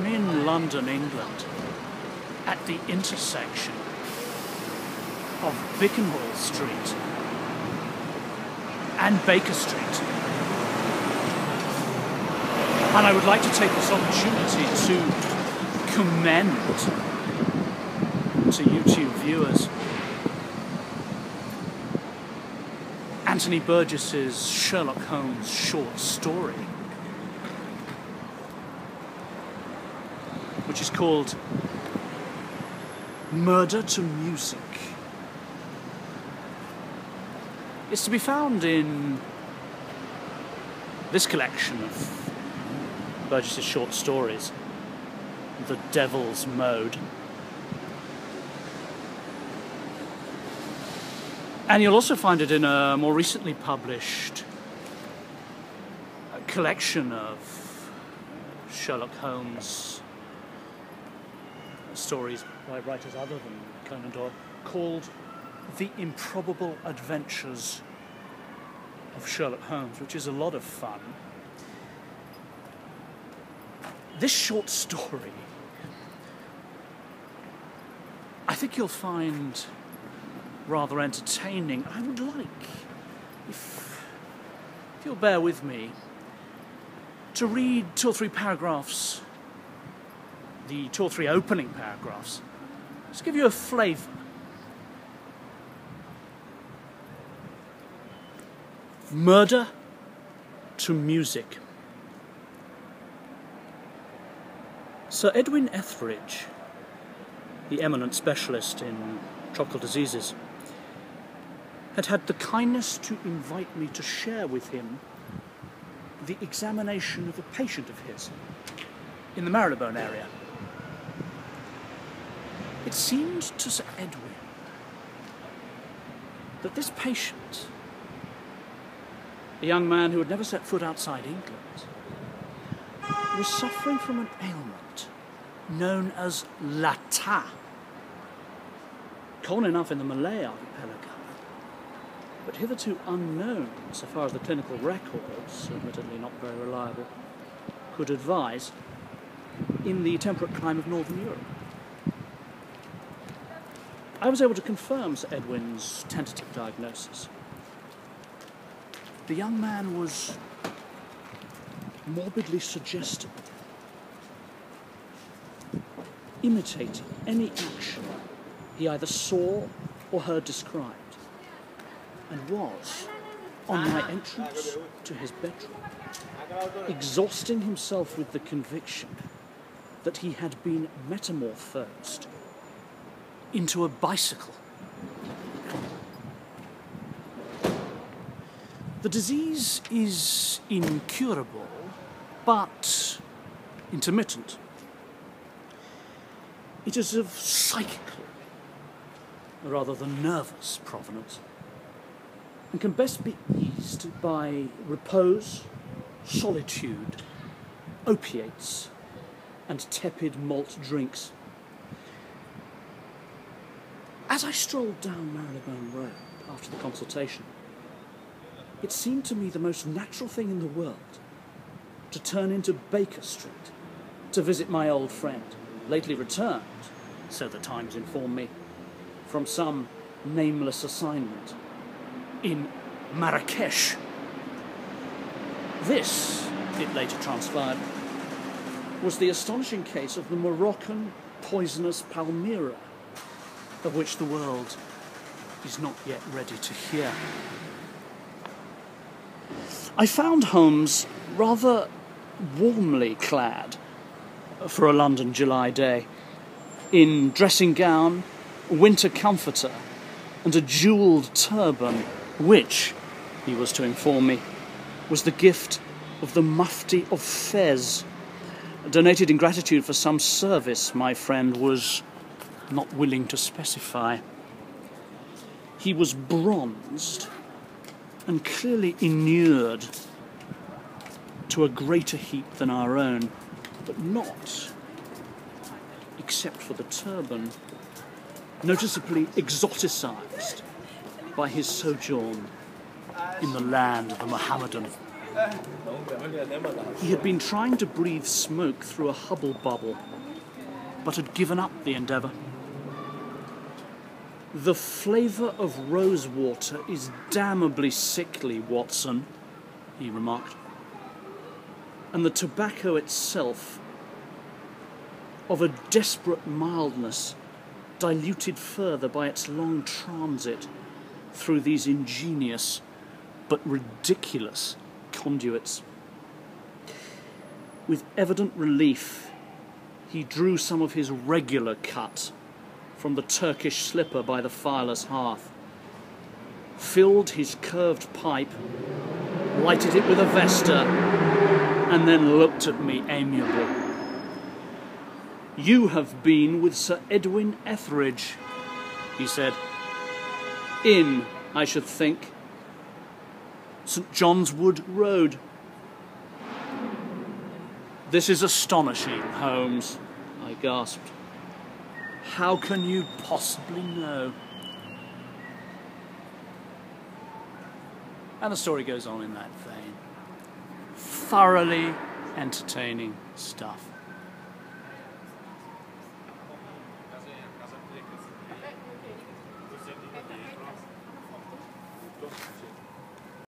I'm in London, England, at the intersection of Bickenhall Street and Baker Street. And I would like to take this opportunity to commend to YouTube viewers Anthony Burgess's Sherlock Holmes short story, which is called Murder to Music. It's to be found in this collection of Burgess's short stories, The Devil's Mode. And you'll also find it in a more recently published collection of Sherlock Holmes stories by writers other than Conan Doyle, called The Improbable Adventures of Sherlock Holmes, which is a lot of fun. This short story, I think you'll find rather entertaining. I would like, if you'll bear with me, to read 2 or 3 paragraphs, the 2 or 3 opening paragraphs, just give you a flavour. Murder to Music. Sir Edwin Etheridge, the eminent specialist in tropical diseases, had the kindness to invite me to share with him the examination of a patient of his in the Marylebone area. It seemed to Sir Edwin that this patient, a young man who had never set foot outside England, was suffering from an ailment known as lata, common enough in the Malay archipelago, but hitherto unknown, so far as the clinical records, admittedly not very reliable, could advise, in the temperate climate of Northern Europe. I was able to confirm Sir Edwin's tentative diagnosis. The young man was morbidly suggestible, imitating any action he either saw or heard described, and was, on my entrance to his bedroom, exhausting himself with the conviction that he had been metamorphosed into a bicycle. The disease is incurable, but intermittent. It is of psychical, rather than nervous provenance, and can best be eased by repose, solitude, opiates, and tepid malt drinks. As I strolled down Marylebone Road after the consultation, it seemed to me the most natural thing in the world to turn into Baker Street to visit my old friend, lately returned, so the Times informed me, from some nameless assignment in Marrakesh. This, it later transpired, was the astonishing case of the Moroccan poisonous palmyra, of which the world is not yet ready to hear. I found Holmes rather warmly clad for a London July day, in dressing gown, winter comforter, and a jewelled turban, which, he was to inform me, was the gift of the Mufti of Fez, donated in gratitude for some service my friend was not willing to specify. He was bronzed and clearly inured to a greater heat than our own, but not, except for the turban, noticeably exoticized by his sojourn in the land of the Mohammedan He had been trying to breathe smoke through a hubble bubble, but had given up the endeavour. "The flavour of rose water is damnably sickly, Watson," he remarked. "And the tobacco itself, of a desperate mildness, diluted further by its long transit through these ingenious but ridiculous conduits." With evident relief, he drew some of his regular cut from the Turkish slipper by the fireless hearth, filled his curved pipe, lighted it with a Vesta, and then looked at me amiably. "You have been with Sir Edwin Etheridge," he said. "In, I should think, St. John's Wood Road." "This is astonishing, Holmes," I gasped. "How can you possibly know?" And the story goes on in that vein. Thoroughly entertaining stuff.